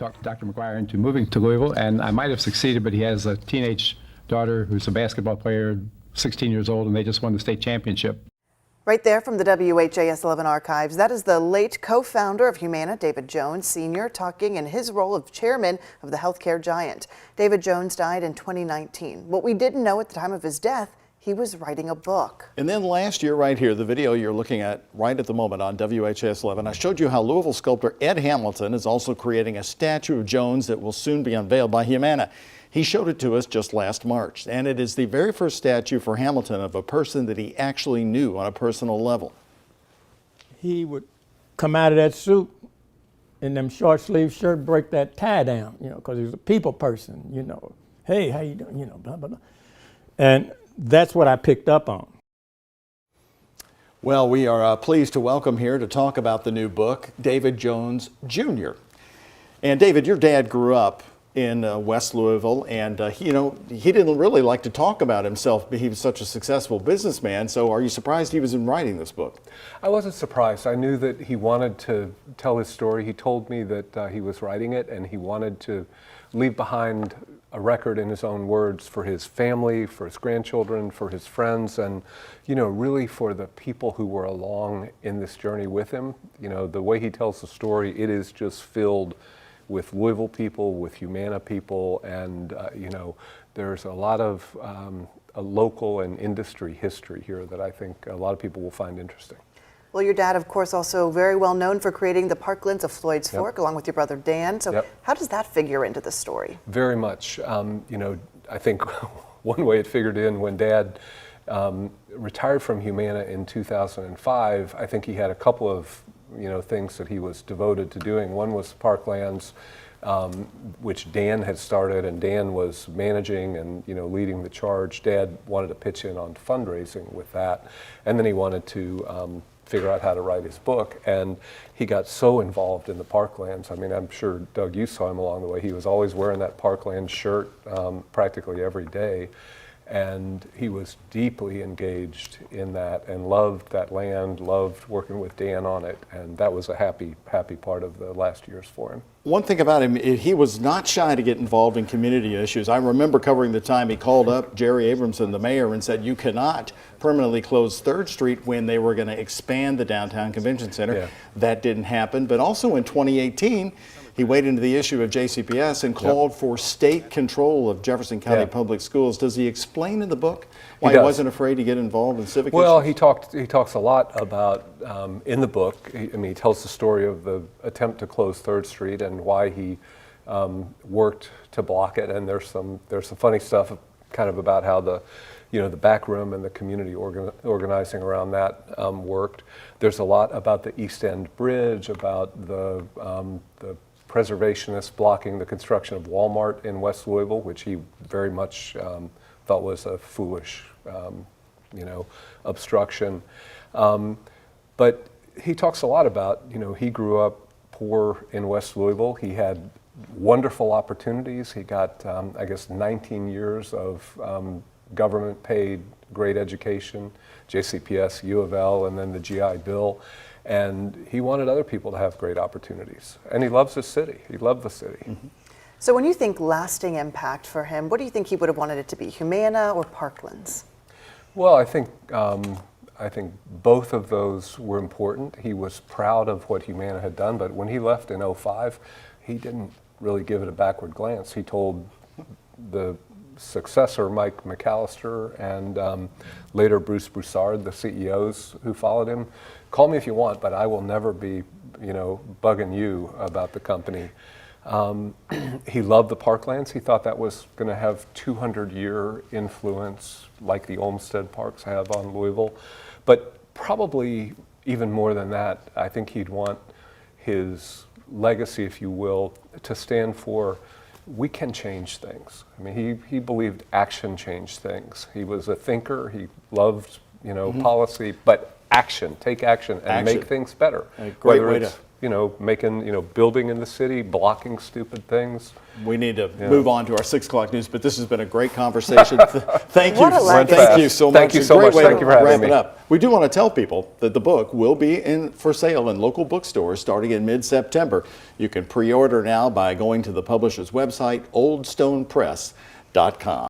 talked Dr. McGuire into moving to Louisville, and I might have succeeded, but he has a teenage daughter who's a basketball player, 16 years old, and they just won the state championship. Right there from the WHAS 11 archives, that is the late co-founder of Humana, David Jones Sr., talking in his role of chairman of the healthcare giant. David Jones died in 2019. What we didn't know at the time of his death, he was writing a book. And then last year, right here, the video you're looking at right at the moment on WHAS 11, I showed you how Louisville sculptor Ed Hamilton is also creating a statue of Jones that will soon be unveiled by Humana. He showed it to us just last March, and it is the very first statue for Hamilton of a person that he actually knew on a personal level. He would come out of that suit in them short sleeve shirt, break that tie down, because he was a people person, Hey, how you doing, blah, blah, blah. And that's what I picked up on. Well, we are pleased to welcome here to talk about the new book, David Jones Jr. And David, your dad grew up in West Louisville, and he didn't really like to talk about himself, but he was such a successful businessman. So are you surprised he was in writing this book? I wasn't surprised. I knew that he wanted to tell his story. He told me that he was writing it, and he wanted to leave behind a record in his own words for his family, for his grandchildren, for his friends, and really for the people who were along in this journey with him. The way he tells the story, it is just filled with Louisville people, with Humana people, and there's a lot of a local and industry history here that I think a lot of people will find interesting. Well, your dad, of course, also very well known for creating the Parklands of Floyd's Fork, along with your brother Dan. So how does that figure into the story? Very much. I think one way it figured in when Dad retired from Humana in 2005, I think he had a couple of things that he was devoted to doing. One was Parklands, which Dan had started, and Dan was managing and leading the charge. Dad wanted to pitch in on fundraising with that, and then he wanted to figure out how to write his book, and he got so involved in the Parklands. I mean, I'm sure, Doug, you saw him along the way. He was always wearing that Parklands shirt practically every day, and he was deeply engaged in that and loved that land, loved working with Dan on it, and that was a happy part of the last years for him. One thing about him, he was not shy to get involved in community issues. I remember covering the time he called up Jerry Abramson, the mayor, and said, you cannot permanently close 3rd Street when they were going to expand the downtown convention center. Yeah. That didn't happen. But also in 2018, he weighed into the issue of JCPS and called for state control of Jefferson County Public Schools. Does he explain in the book why he wasn't afraid to get involved in civic issues? Well, he talks a lot about, in the book, he tells the story of the attempt to close 3rd Street and why he worked to block it. And there's some funny stuff kind of about how the back room and the community organizing around that worked. There's a lot about the East End Bridge, about the preservationists blocking the construction of Walmart in West Louisville, which he very much thought was a foolish, obstruction. But he talks a lot about, he grew up poor in West Louisville. He had wonderful opportunities. He got, 19 years of government-paid great education, JCPS, U of L, and then the GI Bill. And he wanted other people to have great opportunities. And he loves his city. He loved the city. Mm-hmm. So when you think lasting impact for him, what do you think he would have wanted it to be, Humana or Parklands? Well, I think both of those were important. He was proud of what Humana had done, but when he left in 2005, he didn't really give it a backward glance. He told the successor, Mike McAllister, and later Bruce Broussard, the CEOs who followed him, call me if you want, but I will never be, bugging you about the company. He loved the Parklands. He thought that was going to have 200-year influence like the Olmsted Parks have on Louisville. But probably even more than that, I think he'd want his legacy, if you will, to stand for we can change things. I mean, he believed action changed things. He was a thinker. He loved, policy, but action, take action, and Action. make things better. A great Whether way it's, to- making, building in the city, blocking stupid things. We need to move on to our 6 o'clock news, but this has been a great conversation. Thank you. What a legacy. Thank you so much. Thank you so A great much. way Thank to you for having wrap me. it up. We do want to tell people that the book will be for sale in local bookstores starting in mid-September. You can pre-order now by going to the publisher's website, oldstonepress.com.